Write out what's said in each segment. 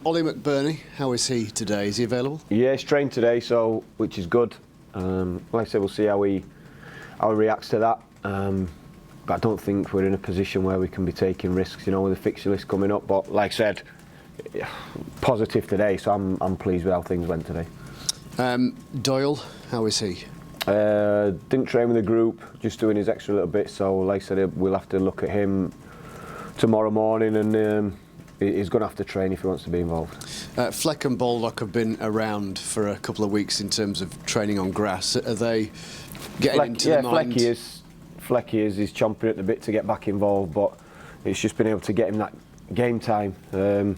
Ollie McBurney, how is he today? Is he available? Yeah, he's trained today, so which is good. Like I said, we'll see how he reacts to that. But I don't think we're in a position where we can be taking risks, you know, with the fixture list coming up. But like I said, positive today, so I'm pleased with how things went today. Doyle, how is he? Didn't train with the group, just doing his extra little bit. So like I said, we'll have to look at him tomorrow morning, and he's going to have to train if he wants to be involved. Fleck and Baldock have been around for a couple of weeks in terms of training on grass. Are they getting into the mind? Flecky is. He's chomping at the bit to get back involved, but it's just been able to get him that game time. So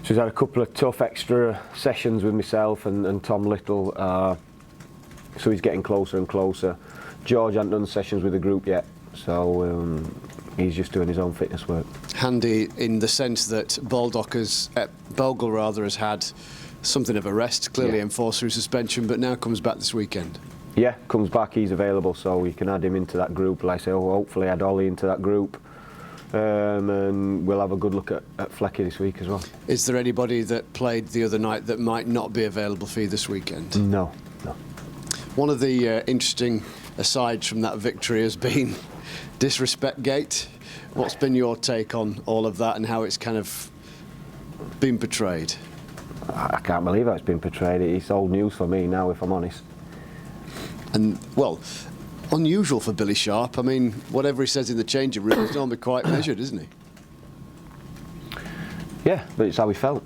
he's had a couple of tough extra sessions with myself and Tom Little, so he's getting closer and closer. George hasn't done sessions with the group yet, so he's just doing his own fitness work. Handy in the sense that Bogle has had something of a rest, clearly enforced through suspension, but now comes back this weekend. Yeah, comes back, he's available, so we can add him into that group. Like I say, hopefully add Ollie into that group. And we'll have a good look at Flecky this week as well. Is there anybody that played the other night that might not be available for you this weekend? No. One of the interesting asides from that victory has been disrespect gate. What's been your take on all of that and how it's kind of been portrayed? I can't believe how it's been portrayed. It's old news for me now, if I'm honest. And, well, unusual for Billy Sharp. I mean, whatever he says in the changing room is normally quite measured, isn't he? Yeah, but it's how he felt.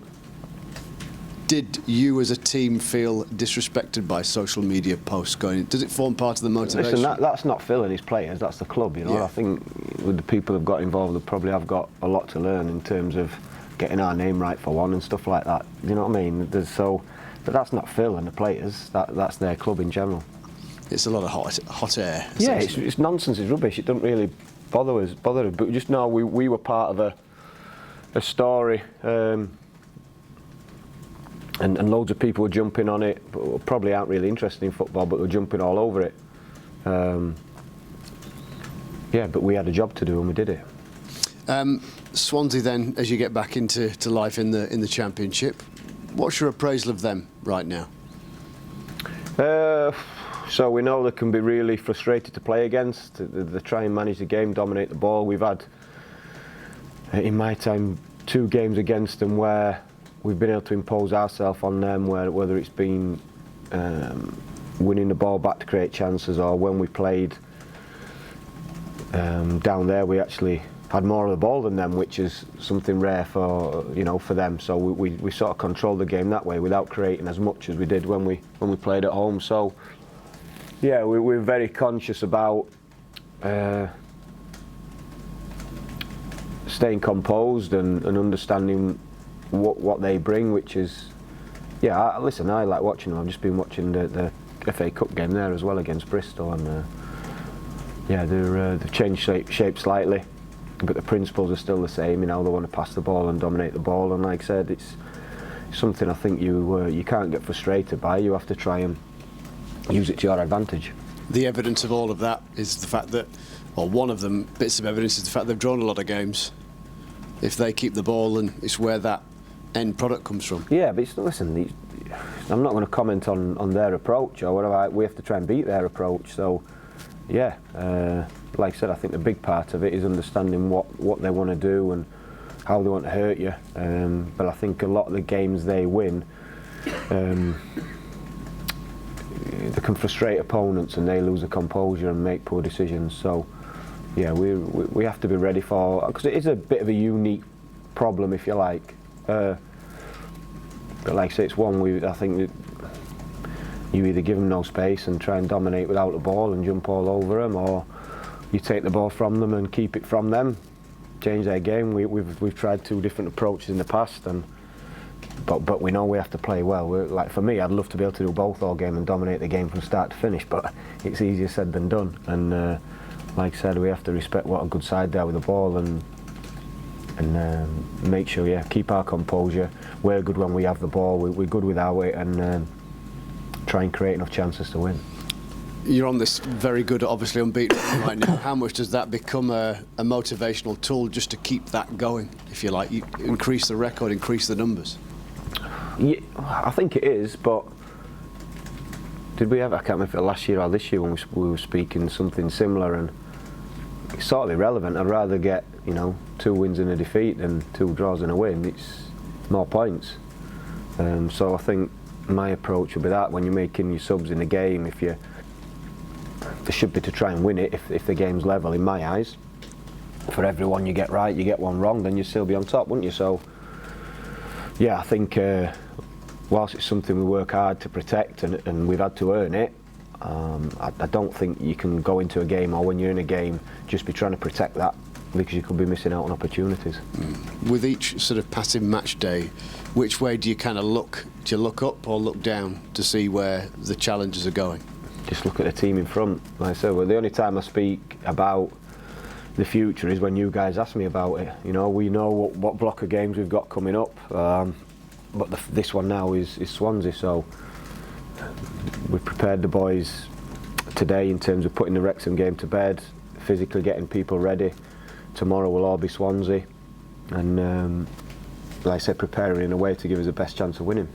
Did you as a team feel disrespected by social media posts going? Does it form part of the motivation? Listen, that's not Phil and his players, that's the club, you know. Yeah. I think with the people who've got involved, they probably have got a lot to learn in terms of getting our name right for one and stuff like that. You know what I mean? But that's not Phil and the players, that's their club in general. It's a lot of hot air. Yeah, it's nonsense, it's rubbish. It doesn't really bother us. But just know we were part of a story, and loads of people were jumping on it. But probably aren't really interested in football, but were jumping all over it. Yeah, but we had a job to do and we did it. Swansea then, as you get back into life in the Championship, what's your appraisal of them right now? So we know they can be really frustrated to play against. They try and manage the game, dominate the ball. We've had, in my time, 2 games against them where we've been able to impose ourselves on them, whether it's been winning the ball back to create chances, or when we played down there, we actually had more of the ball than them, which is something rare for them. So we sort of controlled the game that way without creating as much as we did when we played at home. So yeah, we're very conscious about staying composed and understanding what they bring, which is, I like watching them. I've just been watching the FA Cup game there as well against Bristol, and they've changed shape slightly, but the principles are still the same. You know, they want to pass the ball and dominate the ball, and like I said, it's something I think you can't get frustrated by. You have to try and use it to your advantage. The evidence of all of that is the fact that, or one of them bits of evidence is the fact they've drawn a lot of games. If they keep the ball, and it's where that end product comes from. Yeah, but I'm not going to comment on their approach or whatever. We have to try and beat their approach. So, yeah, like I said, I think the big part of it is understanding what they want to do and how they want to hurt you. But I think a lot of the games they win, they can frustrate opponents and they lose their composure and make poor decisions. So, yeah, we have to be ready for, because it is a bit of a unique problem, if you like. But like I say, it's one I think you either give them no space and try and dominate without the ball and jump all over them, or you take the ball from them and keep it from them, change their game. We've tried 2 different approaches in the past, but we know we have to play well. Like for me, I'd love to be able to do both all game and dominate the game from start to finish, but it's easier said than done. And like I said, we have to respect what a good side they are with the ball and make sure, keep our composure. We're good when we have the ball, we're good without it, and try and create enough chances to win. You're on this very good, obviously unbeaten run right now. How much does that become a motivational tool just to keep that going, if you like? You increase the record, increase the numbers. Yeah, I think it is, but did we ever? I can't remember if it was last year or this year when we were speaking something similar, and it's sort of irrelevant. I'd rather get 2 wins and a defeat than 2 draws and a win. It's more points. So I think my approach would be that when you're making your subs in a game, they should be to try and win it if the game's level, in my eyes. For every one you get right, you get one wrong, then you'd still be on top, wouldn't you? So, yeah, I think whilst it's something we work hard to protect and we've had to earn it, I don't think you can go into a game, or when you're in a game, just be trying to protect that, because you could be missing out on opportunities. With each sort of passive match day, which way do you kind of look? Do you look up or look down to see where the challenges are going? Just look at the team in front. Like I said, well, the only time I speak about the future is when you guys ask me about it. We know what block of games we've got coming up, but this one now is Swansea, so we've prepared the boys today in terms of putting the Wrexham game to bed, physically getting people ready. Tomorrow will all be Swansea, and like I said, preparing in a way to give us the best chance of winning.